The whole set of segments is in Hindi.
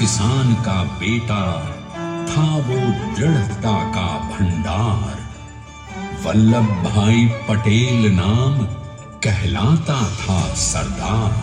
किसान का बेटा, था वो दृढ़ता का भंडार। वल्लभ भाई पटेल नाम कहलाता था सरदार।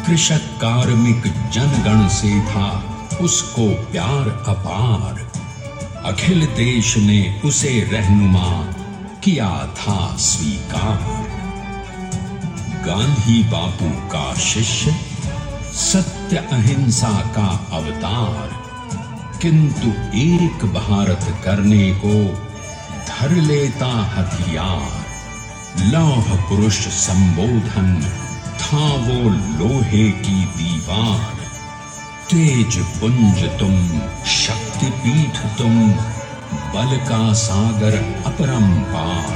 कृषक कार्मिक जनगण से था उसको प्यार अपार। अखिल देश ने उसे रहनुमा किया था स्वीकार। गांधी बापू का शिष्य, सत्य अहिंसा का अवतार, किंतु एक भारत करने को धर लेता हथियार। लौह पुरुष संबोधन था वो लोहे की दीवार। तेज पुंज तुम, शक्ति पीठ तुम, बल का सागर अपरंपार।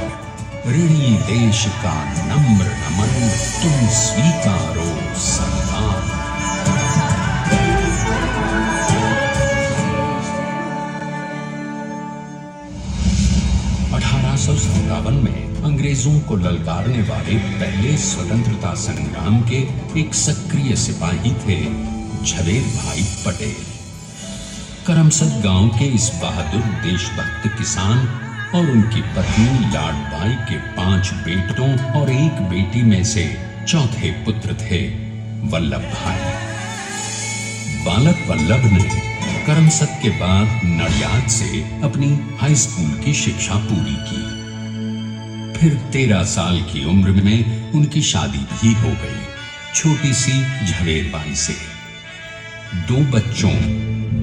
ऋणी देश का नम्र नमन तुम स्वीकारो सरदार। 1857 में अंग्रेजों को ललकारने वाले पहले स्वतंत्रता संग्राम के एक सक्रिय सिपाही थे झवेर भाई पटेल। करमसद गांव के इस बहादुर देशभक्त किसान और उनकी पत्नी लाडबाई के 5 बेटों और 1 बेटी में से चौथे पुत्र थे वल्लभ भाई। बालक वल्लभ ने करमसद के बाद नडियाद से अपनी हाई स्कूल की शिक्षा पूरी की। फिर 13 साल की उम्र में उनकी शादी भी हो गई, छोटी सी झवेरबाई से। 2 बच्चों,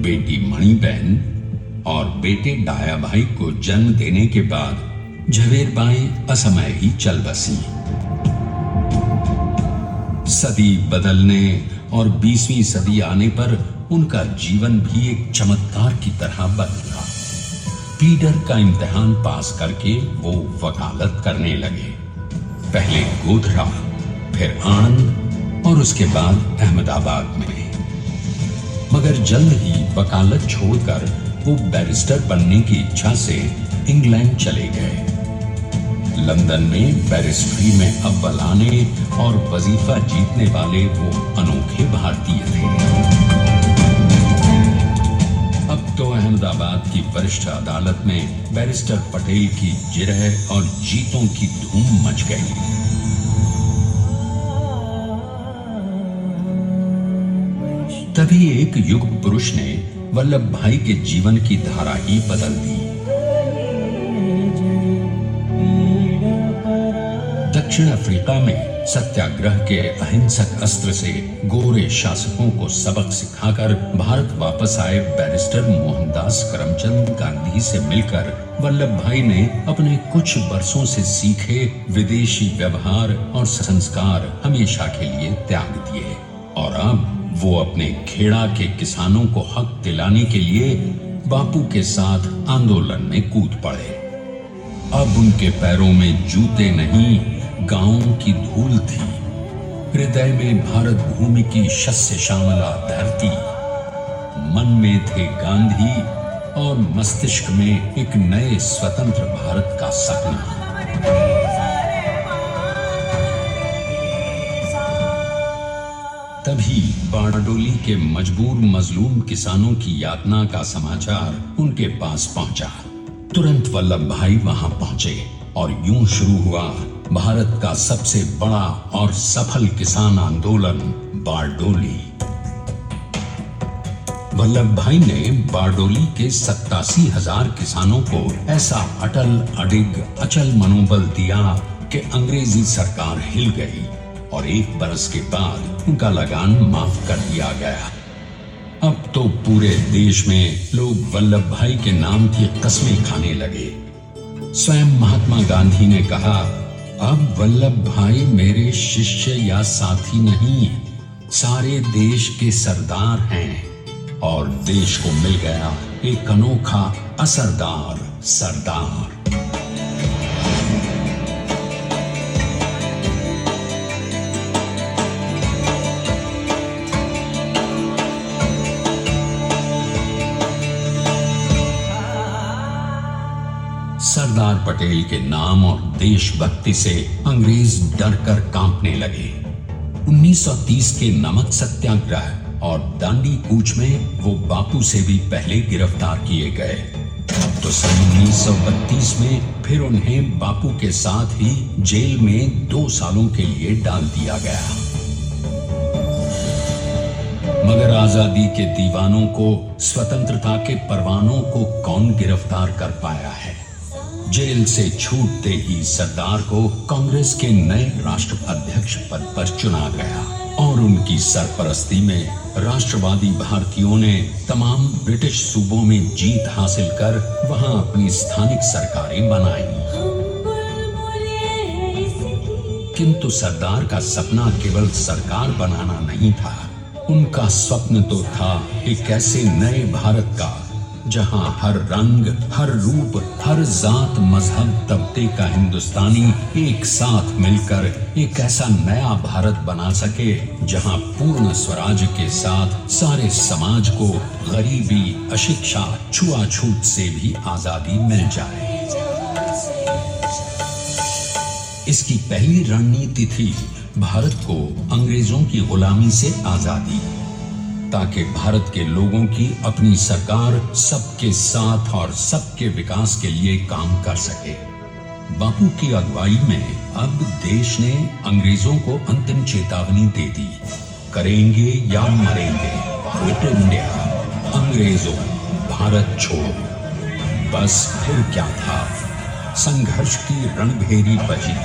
बेटी मणिबेन और बेटे डाया भाई को जन्म देने के बाद झवेरबाई असमय ही चल बसी। सदी बदलने और 20वीं सदी आने पर उनका जीवन भी एक चमत्कार की तरह बदला। पीडर का इम्तिहान पास करके वो वकालत करने लगे। पहले गोधरा, फिर आणंद और उसके बाद अहमदाबाद में। मगर जल्द ही वकालत छोड़कर वो बैरिस्टर बनने की इच्छा से इंग्लैंड चले गए। लंदन में बैरिस्ट्री में अव्वल आने और वजीफा जीतने वाले वो अनोखे भारतीय थे। अब तो अहमदाबाद की वरिष्ठ अदालत में बैरिस्टर पटेल की जिरह और जीतों की धूम मच गई। तभी एक युग पुरुष ने वल्लभ भाई के जीवन की धारा ही बदल दी। दक्षिण अफ्रीका में सत्याग्रह के अहिंसक अस्त्र से गोरे शासकों को सबक सिखाकर भारत वापस आए बैरिस्टर मोहनदास करमचंद गांधी से मिलकर वल्लभ भाई ने अपने कुछ वर्षों से सीखे विदेशी व्यवहार और संस्कार हमेशा के लिए त्याग दिए और अब वो अपने खेड़ा के किसानों को हक दिलाने के लिए बापू के साथ आंदोलन में कूद पड़े। अब उनके पैरों में जूते नहीं, गांवों की धूल थी। हृदय में भारत भूमि की शस्य श्यामला धरती। मन में थे गांधी और मस्तिष्क में एक नए स्वतंत्र भारत का सपना। तभी बारडोली के मजबूर मजलूम किसानों की यातना का समाचार उनके पास पहुंचा। तुरंत वल्लभ भाई वहां पहुंचे और यूं शुरू हुआ भारत का सबसे बड़ा और सफल किसान आंदोलन बारडोली। वल्लभ भाई ने बारडोली के 87,000 किसानों को ऐसा अटल अडिग अचल मनोबल दिया कि अंग्रेजी सरकार हिल गई और 1 बरस के बाद उनका लगान माफ कर दिया गया। अब तो पूरे देश में लोग वल्लभ भाई के नाम की कस्में खाने लगे। स्वयं महात्मा गांधी ने कहा, अब वल्लभ भाई मेरे शिष्य या साथी नहीं, सारे देश के सरदार हैं। और देश को मिल गया एक अनोखा असरदार सरदार। सरदार पटेल के नाम और देशभक्ति से अंग्रेज डर कर कांपने लगे। 1930 के नमक सत्याग्रह और दांडी कूच में वो बापू से भी पहले गिरफ्तार किए गए। तो सन 1932 में फिर उन्हें बापू के साथ ही जेल में 2 सालों के लिए डाल दिया गया। मगर आजादी के दीवानों को, स्वतंत्रता के परवानों को कौन गिरफ्तार कर पाया है? जेल से छूटते ही सरदार को कांग्रेस के नए राष्ट्राध्यक्ष पद पर चुना गया और उनकी सरपरस्ती में राष्ट्रवादी भारतीयों ने तमाम ब्रिटिश सूबों में जीत हासिल कर वहां अपनी स्थानिक सरकारें बनाई। किंतु सरदार का सपना केवल सरकार बनाना नहीं था। उनका स्वप्न तो था एक ऐसे नए भारत का जहां हर रंग, हर रूप, हर जात, मजहब, तबके का हिंदुस्तानी एक साथ मिलकर एक ऐसा नया भारत बना सके जहां पूर्ण स्वराज के साथ सारे समाज को गरीबी, अशिक्षा, छुआछूत से भी आजादी मिल जाए। इसकी पहली रणनीति थी भारत को अंग्रेजों की गुलामी से आजादी, ताकि भारत के लोगों की अपनी सरकार सबके साथ और सबके विकास के लिए काम कर सके। बापू की अगुवाई में अब देश ने अंग्रेजों को अंतिम चेतावनी दे दी, करेंगे या मरेंगे, क्विट इंडिया, अंग्रेजों भारत छोड़ो। बस फिर क्या था, संघर्ष की रणभेरी बजी।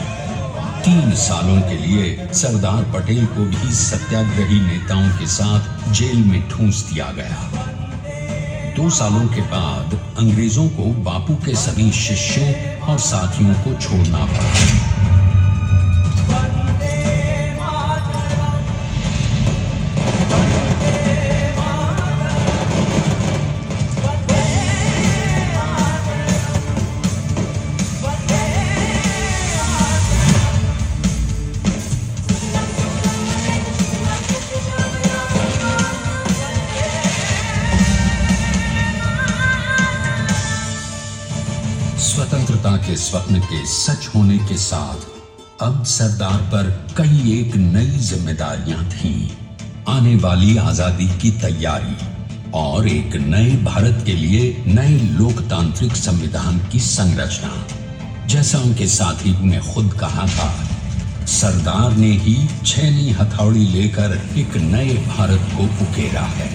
3 सालों के लिए सरदार पटेल को भी सत्याग्रही नेताओं के साथ जेल में ठूंस दिया गया। 2 सालों के बाद अंग्रेजों को बापू के सभी शिष्यों और साथियों को छोड़ना पड़ा। स्वतंत्रता के स्वप्न के सच होने के साथ अब सरदार पर कई एक नई जिम्मेदारियां थीं। आने वाली आजादी की तैयारी और एक नए भारत के लिए नए लोकतांत्रिक संविधान की संरचना। जैसा उनके साथी ने खुद कहा था, सरदार ने ही छैनी हथौड़ी लेकर एक नए भारत को उकेरा है।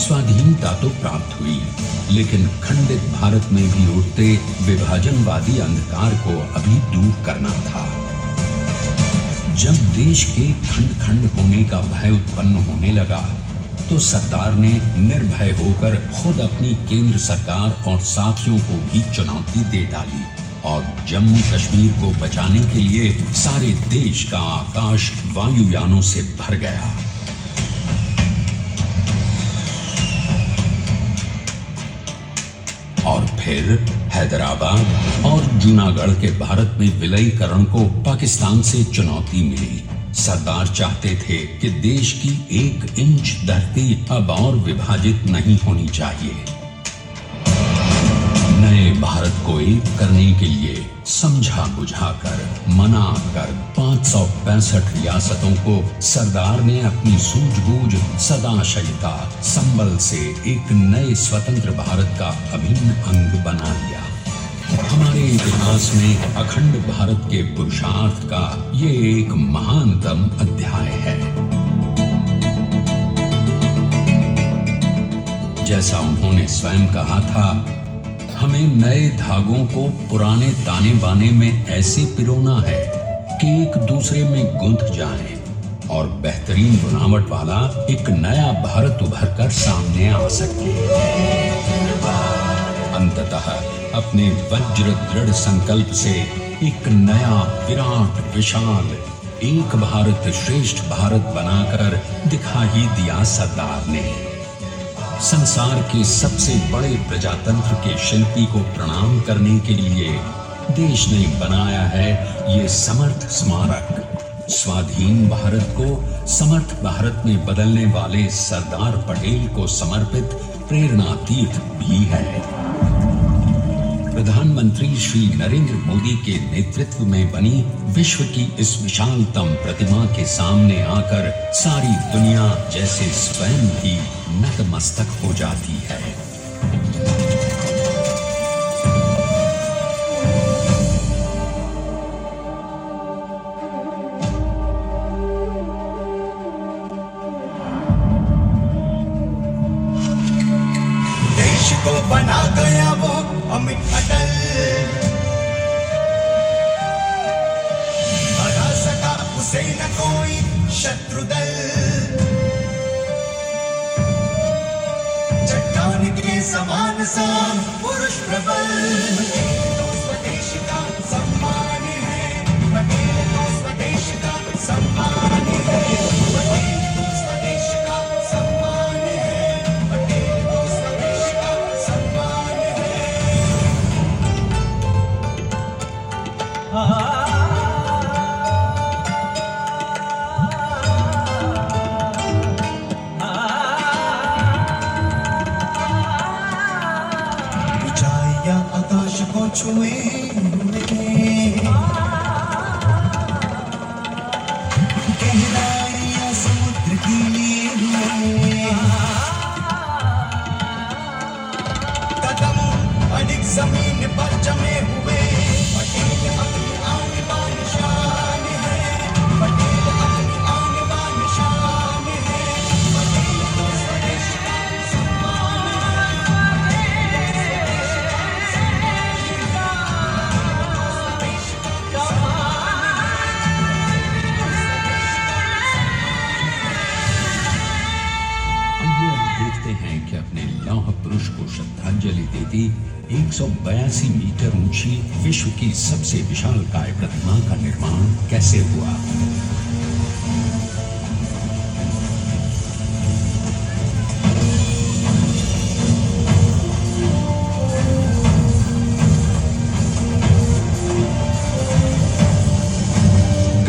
स्वाधीनता तो प्राप्त हुई, लेकिन खंडित भारत में भी उठते विभाजनवादी अंधकार को अभी दूर करना था। जब देश के खंड खंड होने का भय उत्पन्न होने लगा, तो सरदार ने निर्भय होकर खुद अपनी केंद्र सरकार और साथियों को भी चुनौती दे डाली और जम्मू कश्मीर को बचाने के लिए सारे देश का आकाश वायुयानों से भर गया। और फिर हैदराबाद और जूनागढ़ के भारत में विलयीकरण को पाकिस्तान से चुनौती मिली। सरदार चाहते थे कि देश की 1 इंच धरती अब और विभाजित नहीं होनी चाहिए। नए भारत को एक करने के लिए समझा बुझाकर, मना कर 565 रियासतों को सरदार ने अपनी सूझबूझ, सदाशयता, संबल से एक नए स्वतंत्र भारत का अभिन्न अंग बना लिया। हमारे इतिहास में अखंड भारत के पुरुषार्थ का ये एक महानतम अध्याय है। जैसा उन्होंने स्वयं कहा था, हमें नए धागों को पुराने ताने बाने में ऐसे पिरोना है कि एक दूसरे में गुंथ जाए और बेहतरीन बनावट वाला एक नया भारत उभर कर सामने आ सके। अंततः अपने वज्र दृढ़ संकल्प से एक नया विराट विशाल एक भारत श्रेष्ठ भारत बनाकर दिखा ही दिया सरदार ने। संसार के सबसे बड़े प्रजातंत्र के शिल्पी को प्रणाम करने के लिए देश ने बनाया है ये समर्थ स्मारक। स्वाधीन भारत को समर्थ भारत में बदलने वाले सरदार पटेल को समर्पित प्रेरणा तीर्थ भी है। प्रधानमंत्री श्री नरेंद्र मोदी के नेतृत्व में बनी विश्व की इस विशालतम प्रतिमा के सामने आकर सारी दुनिया जैसे स्वयं ही नतमस्तक हो जाती है। को बना गया वो अमित अटल, हरा सका उसे न कोई शत्रु दल। चट्टान के समान सा पुरुष प्रबल, तो स्वदेश का सम्मान है, पटेल तो स्वदेश का सम्मान है, पटेल तो स्वदेश का सम्मान है, पटेल तो स्वदेश का सम्मान है। ऊंचाइयां आकाश को छुए गहराइयां समुद्र की लिए कदम अडिग जमीन पर जमे हुए। पटेल अपनी आन बान शान है, पटेल अपनी आन बान शान है, पटेल तो स्वदेश का सम्मान है, पटेल तो स्वदेश का आइए अब देखते हैं कि अपने लौह पुरुष को श्रद्धांजलि देती 182 मीटर ऊंची विश्व की सबसे विशालकाय प्रतिमा का निर्माण कैसे हुआ।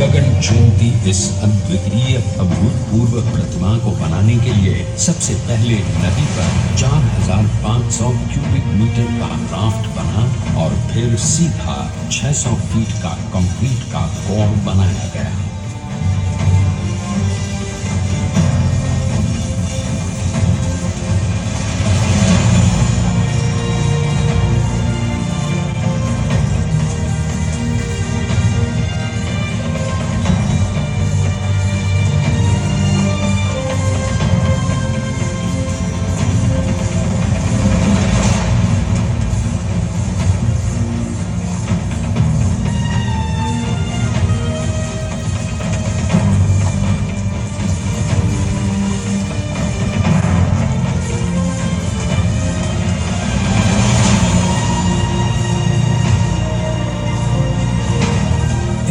गगन चुंबती इस अद्वितीय अभूतपूर्व प्रतिमा को बनाने के लिए सबसे पहले नदी पर 4500 क्यूबिक मीटर का राफ्ट बना और फिर सीधा 600 फीट का कंक्रीट का कोर बनाया गया।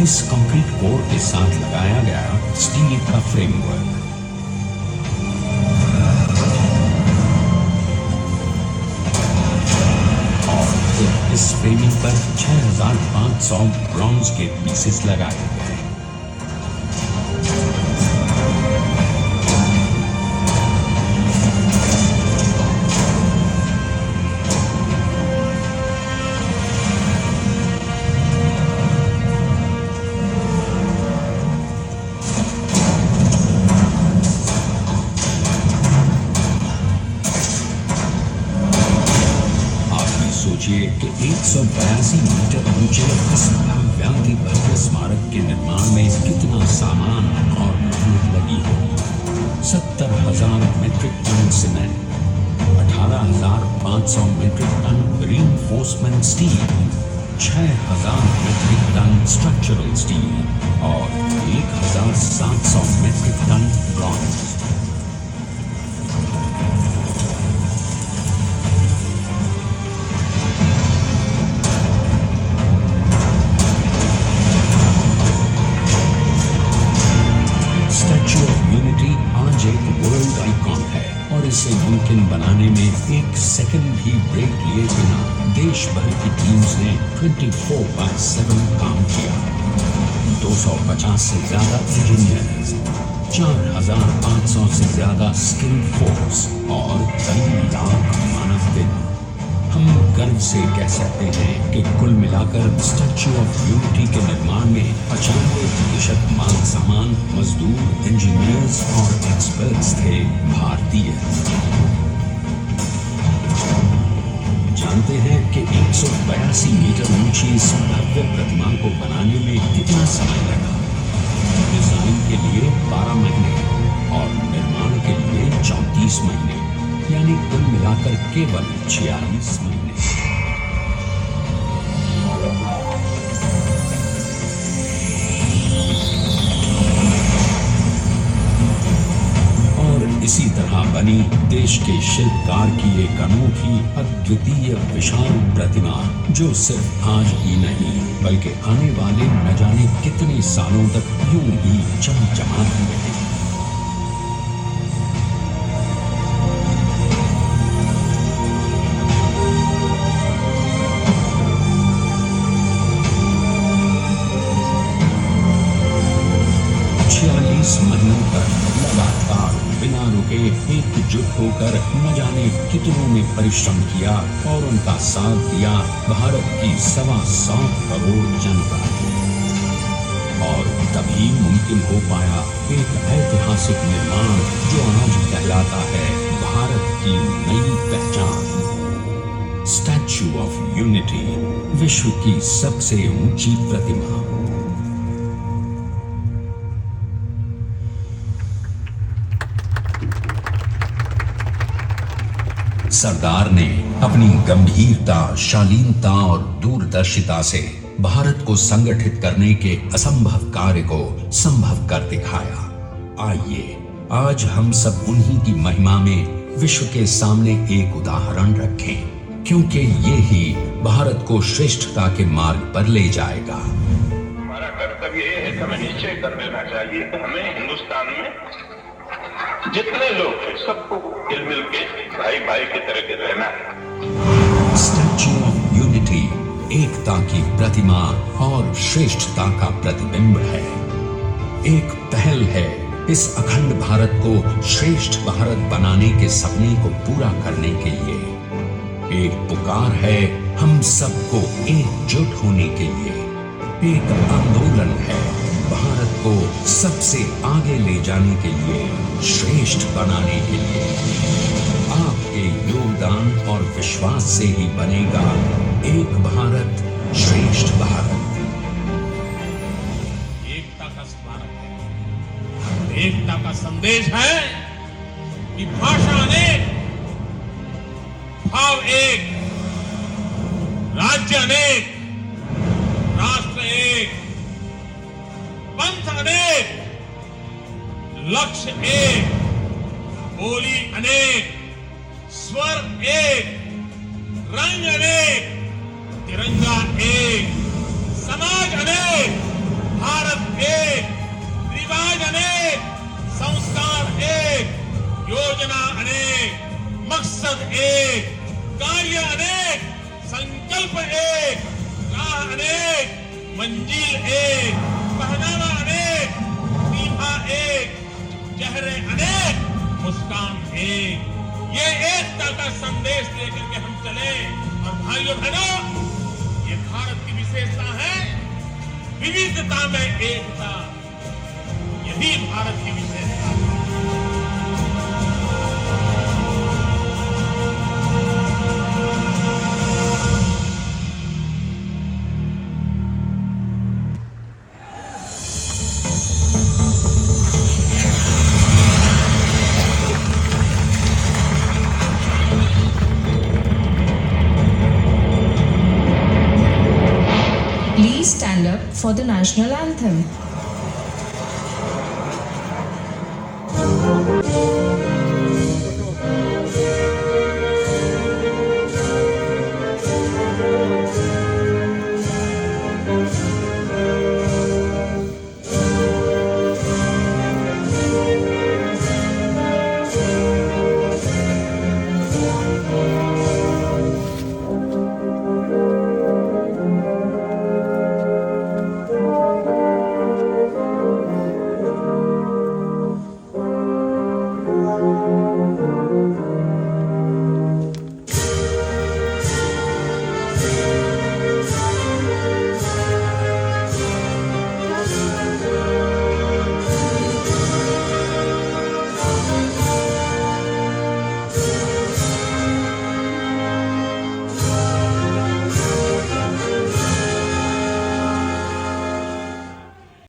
इस कंक्रीट कोर के साथ लगाया गया स्टील का फ्रेमवर्क। और फिर इस फ्रेमिंग पर 6500 ब्रॉन्ज के पीसेस लगाए गए। सोचिए कि 182 मीटर ऊंचे इस भव्याति भव्य स्मारक के निर्माण में कितना सामान और मेहनत लगी होगी। 70,000 metric ton cement, 18,500 metric ton reinforcement steel, 6,000 metric ton structural steel और 1,700 मीट्रिक टन ब्रॉन्ज। आज एक वर्ल्ड आइकॉन है और इसे मुमकिन बनाने में एक सेकंड भी ब्रेक लिए बिना देश भर की टीम्स ने 24/7 काम किया। 250 से ज्यादा इंजीनियर्स, 4,500 से ज्यादा स्किल फोर्स और कई लाख मानव दिन। हम गर्व से कह सकते हैं कि कुल मिलाकर स्टैच्यू ऑफ यूनिटी के निर्माण में 95% माल सामान, मजदूर, इंजीनियर्स और एक्सपर्ट्स थे भारतीय। जानते हैं कि 182 मीटर ऊंची इस भव्य प्रतिमा को बनाने में कितना समय लगा? डिजाइन के लिए 12 महीने और निर्माण के लिए 34 महीने, यानी कुल मिलाकर केवल 46 महीने। और इसी तरह बनी देश के शिल्पकार की एक अनोखी, अद्वितीय, विशाल प्रतिमा, जो सिर्फ आज ही नहीं बल्कि आने वाले न जाने कितने सालों तक यूं ही चमचमाती रहेगी। महीनों तक लगातार बिना रुके एकजुट होकर न जाने कितनों ने परिश्रम किया और उनका साथ दिया भारत की 125 करोड़ जनता ने। और तभी मुमकिन हो पाया एक ऐतिहासिक निर्माण जो आज कहलाता है भारत की नई पहचान। स्टैच्यू ऑफ यूनिटी, विश्व की सबसे ऊंची प्रतिमा। सरदार ने अपनी गंभीरता, शालीनता और दूरदर्शिता से भारत को संगठित करने के असंभव कार्य को संभव कर दिखाया। आइए आज हम सब उन्हीं की महिमा में विश्व के सामने एक उदाहरण रखें, क्योंकि ये ही भारत को श्रेष्ठता के मार्ग पर ले जाएगा। हमारा कर्तव्य ये है कि हमें निश्चय कर लेना चाहिए कि हमें हिंदुस्तान में जितने लोग हैं सबको मिल के भाई भाई की तरह के रहना है। स्टैच्यू ऑफ यूनिटी एकता की प्रतिमा और श्रेष्ठता का प्रतिबिंब है। एक पहल है इस अखंड भारत को श्रेष्ठ भारत बनाने के सपने को पूरा करने के लिए। एक पुकार है हम सबको एकजुट होने के लिए। एक आंदोलन है भारत को सबसे आगे ले जाने के लिए, श्रेष्ठ बनाने के लिए। आपके योगदान और विश्वास से ही बनेगा एक भारत श्रेष्ठ भारत। एकता का स्मारक है, एकता का संदेश है कि भाषा अनेक, भाव एक, राज्य अनेक, राष्ट्र एक, पंथ अनेक, लक्ष्य एक, बोली अनेक, स्वर एक, रंग अनेक, तिरंगा एक, समाज अनेक, भारत एक, रिवाज अनेक, संस्कार एक, योजना अनेक, मकसद एक, कार्य अनेक, संकल्प एक, राह अनेक, मंजिल एक, पहनावा अनेक, सीमा एक, चेहरे अनेक, मुस्कान एक। ये एकता का संदेश लेकर के हम चले। और भाइयों बहनों, ये भारत की विशेषता है, विविधता में एकता। यही भारत की विशेषता है। Please stand up for the national anthem.